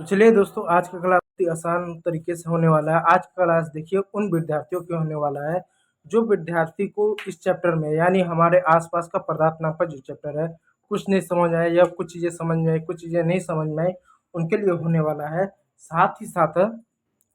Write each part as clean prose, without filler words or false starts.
चलिए दोस्तों, आज का क्लास बहुत ही आसान तरीके से होने वाला है। आज का क्लास देखिए उन विद्यार्थियों के होने वाला है जो विद्यार्थी को इस चैप्टर में यानी हमारे आसपास का पदार्थ नाम का जो चैप्टर है कुछ नहीं समझ आए या कुछ चीज़ें समझ में आई, कुछ चीज़ें नहीं समझ में आई, उनके लिए होने वाला है। साथ ही साथ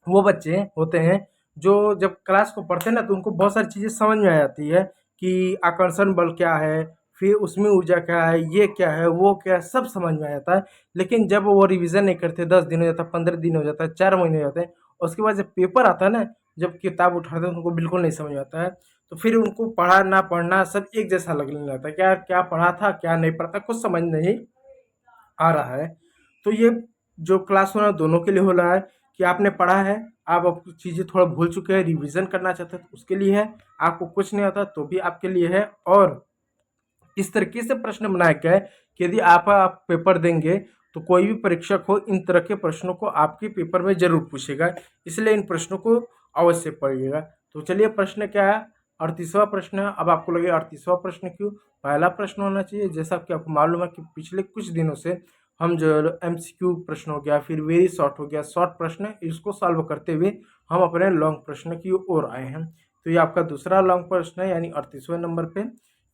वो बच्चे होते हैं जो जब क्लास को पढ़ते हैं ना तो उनको बहुत सारी चीज़ें समझ में आ जाती है कि आकर्षण बल क्या है, फिर उसमें ऊर्जा क्या है, ये क्या है, वो क्या है, सब समझ में आ जाता है। लेकिन जब वो रिवीजन नहीं करते, 10 दिन हो जाता है, 15 दिन हो जाता है, 4 महीने हो जाते हैं, और उसके बाद जब पेपर आता है ना, जब किताब उठाते हैं तो उनको बिल्कुल नहीं समझ आता है। तो फिर उनको पढ़ा ना पढ़ना सब एक जैसा लगने लगता है, क्या क्या पढ़ा था क्या नहीं पढ़ा था कुछ समझ नहीं आ रहा है। तो ये जो क्लास होना दोनों के लिए हो रहा है कि आपने पढ़ा है, आप अब चीज़ें थोड़ा भूल चुके हैं, रिवीजन करना चाहते हैं तो उसके लिए है, आपको कुछ नहीं आता तो भी आपके लिए है। और इस तरीके से प्रश्न बनाया गया है कि यदि आप पेपर देंगे तो कोई भी परीक्षक हो इन तरह के प्रश्नों को आपके पेपर में जरूर पूछेगा, इसलिए इन प्रश्नों को अवश्य पढ़िएगा। तो चलिए, प्रश्न क्या है? 38वां प्रश्न है। अब आपको लगे 38वां प्रश्न क्यों? पहला प्रश्न होना चाहिए। जैसा कि आपको मालूम है कि पिछले कुछ दिनों से हम जो एमसीक्यू प्रश्न हो गया, फिर वेरी शॉर्ट हो गया, शॉर्ट प्रश्न, इसको सॉल्व करते हुए हम अपने लॉन्ग प्रश्न की ओर आए हैं। तो ये आपका दूसरा लॉन्ग प्रश्न है, यानी 38वें नंबर पे।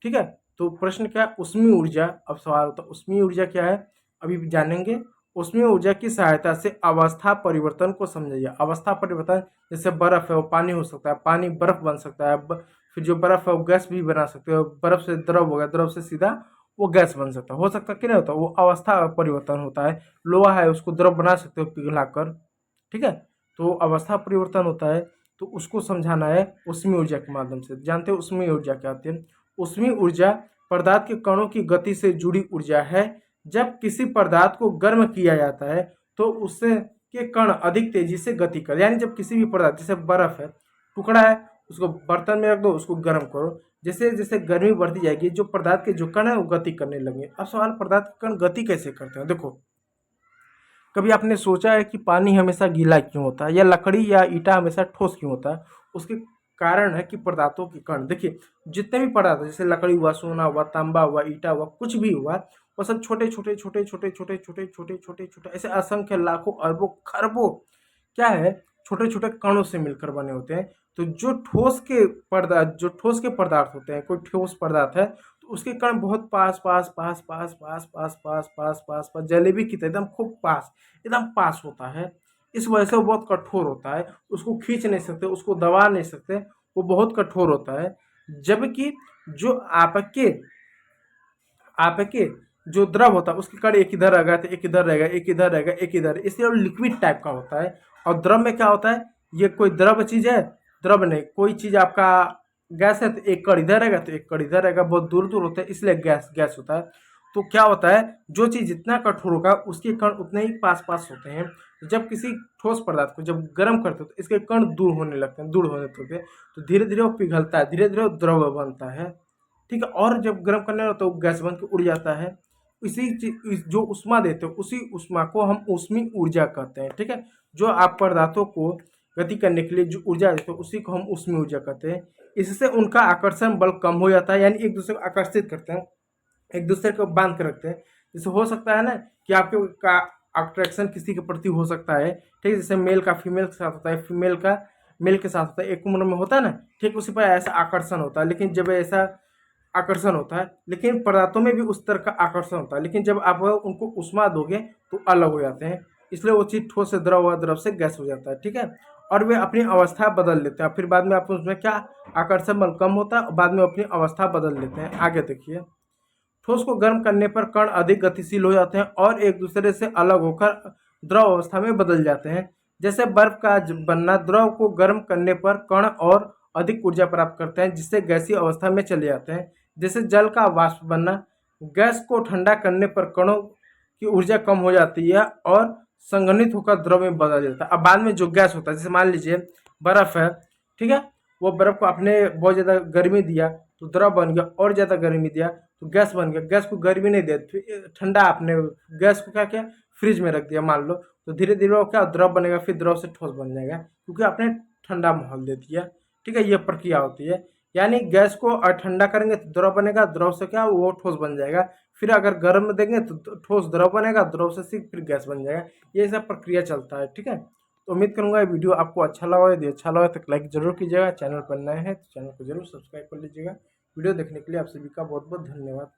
ठीक है, तो प्रश्न क्या है? ऊष्मीय ऊर्जा। अब सवाल होता है ऊष्मीय ऊर्जा क्या है, अभी भी जानेंगे। ऊष्मीय ऊर्जा की सहायता से अवस्था परिवर्तन को समझिए। अवस्था परिवर्तन, जैसे बर्फ है वो पानी हो सकता है, पानी बर्फ बन सकता है, फिर जो बर्फ है वो गैस भी बना सकते हो, बर्फ से द्रव हो गया, द्रव से सीधा वो गैस बन सकता है, हो सकता है कि नहीं होता, वो अवस्था परिवर्तन होता है। लोहा है उसको द्रव बना सकते हो पिघलाकर। ठीक है, तो अवस्था परिवर्तन होता है, तो उसको समझाना है ऊष्मीय ऊर्जा के माध्यम से। जानते हो ऊष्मीय ऊर्जा क्या होती है? ऊष्मीय ऊर्जा पदार्थ के कणों की गति से जुड़ी ऊर्जा है। जब किसी पदार्थ को गर्म किया जाता है तो उससे के कण अधिक तेजी से गति कर, यानी जब किसी भी पदार्थ, जैसे बर्फ है, टुकड़ा है, उसको बर्तन में रख दो, उसको गर्म करो, जैसे जैसे गर्मी बढ़ती जाएगी जो पदार्थ के जो कण है वो गति करने लगेंगे। अब सवाल, पदार्थ के कण गति कैसे करते हैं? देखो, कभी आपने सोचा है कि पानी हमेशा गीला क्यों होता है, या लकड़ी या ईटा हमेशा ठोस क्यों होता है? उसके कारण है कि पदार्थों के कण, देखिए जितने भी पदार्थ जैसे लकड़ी हुआ, सोना हुआ, तांबा हुआ, ईटा हुआ, कुछ भी हुआ, वो सब छोटे छोटे छोटे छोटे छोटे छोटे छोटे छोटे छोटे ऐसे असंख्य लाखों अरबों खरबों क्या है, छोटे छोटे कणों से मिलकर बने होते हैं। तो जो ठोस के पदार्थ होते हैं, कोई ठोस पदार्थ है तो उसके कण बहुत पास पास पास पास पास पास पास पास पास पास, जलेबी की तरह एकदम खूब पास, एकदम पास होता है। इस वजह से वो बहुत कठोर होता है, उसको खींच नहीं सकते, उसको दबा नहीं सकते, वो बहुत कठोर होता है। जबकि जो आपके आपके जो द्रव होता है उसके कण एक इधर रहेगा तो एक इधर रहेगा, एक इधर रहेगा, एक इधर, इसलिए वो लिक्विड टाइप का होता है। और द्रव में क्या होता है, ये कोई द्रव चीज है? द्रव नहीं, कोई चीज आपका गैस है तो एक कण इधर रहेगा तो एक कण इधर रहेगा, बहुत दूर दूर होता है, इसलिए गैस गैस होता है। तो क्या होता है, जो चीज जितना कठोर होगा उसके कण उतने ही पास पास होते हैं। तो जब किसी ठोस पदार्थ को जब गर्म करते हो तो इसके कण दूर होने लगते हैं, दूर होने लगते हैं, तो धीरे धीरे वो पिघलता है, धीरे धीरे वो द्रव बनता है। ठीक है, और जब गर्म करने लगो तो गैस बन के उड़ जाता है। जो ऊष्मा देते हो उसी ऊष्मा को हम ऊष्मीय ऊर्जा कहते हैं। ठीक है, जो आप पदार्थों को गति करने के लिए जो ऊर्जा देते हो उसी को हम ऊष्मीय ऊर्जा कहते हैं। इससे उनका आकर्षण बल कम हो जाता है, यानी एक दूसरे को आकर्षित करते हैं, एक दूसरे को बांध के रखते हैं। जैसे हो सकता है ना कि आपके का अट्रैक्शन किसी के प्रति हो सकता है, ठीक है, जैसे मेल का फीमेल के साथ होता है, फीमेल का मेल के साथ होता है, एक उम्र में होता है ना, ठीक उसी पर ऐसा आकर्षण होता है। लेकिन जब ऐसा आकर्षण होता है, लेकिन पदार्थों में भी उस तरह का आकर्षण होता है, लेकिन जब आप उनको उष्मा दोगे तो अलग हो जाते हैं, इसलिए वो चीज ठोस से द्रव हुआ, द्रव से गैस हो जाता है। ठीक है, और वे अपनी अवस्था बदल लेते हैं, फिर बाद में आप उसमें क्या, आकर्षण बल कम होता है, बाद में अपनी अवस्था बदल लेते हैं। आगे देखिए, ठोस को गर्म करने पर कण अधिक गतिशील हो जाते हैं और एक दूसरे से अलग होकर द्रव अवस्था में बदल जाते हैं। जैसे बर्फ का बनना, द्रव को गर्म करने पर कण और अधिक ऊर्जा प्राप्त करते हैं जिससे गैसीय अवस्था में चले जाते हैं। जैसे जल का वाष्प बनना, गैस को ठंडा करने पर कणों की ऊर्जा कम हो जाती है और संघनित होकर द्रव में बदल जाता है। अब बाद में जो गैस होता है, जैसे मान लीजिए बर्फ है, ठीक है, वो बर्फ को आपने बहुत ज़्यादा गर्मी दिया तो द्रव बन गया, और ज़्यादा गर्मी दिया तो गैस बन गया। गैस को गर्मी नहीं दिया, फिर ठंडा, आपने गैस को क्या किया, फ्रिज में रख दिया मान लो, तो धीरे धीरे वो क्या द्रव बनेगा, फिर द्रव से ठोस बन जाएगा, क्योंकि आपने ठंडा माहौल दे दिया। ठीक है, ये प्रक्रिया होती है। यानी गैस को ठंडा करेंगे तो द्रव बनेगा, द्रव से क्या वो ठोस बन जाएगा। फिर अगर गर्म देंगे तो ठोस द्रव बनेगा, द्रव से फिर गैस बन जाएगा। ये सब प्रक्रिया चलता है, ठीक है। तो उम्मीद करूंगा ये वीडियो आपको अच्छा लगा। यदि अच्छा लगा तो लाइक जरूर कीजिएगा, चैनल पर नए हैं तो चैनल को जरूर सब्सक्राइब कर लीजिएगा। वीडियो देखने के लिए आप सभी का बहुत बहुत धन्यवाद।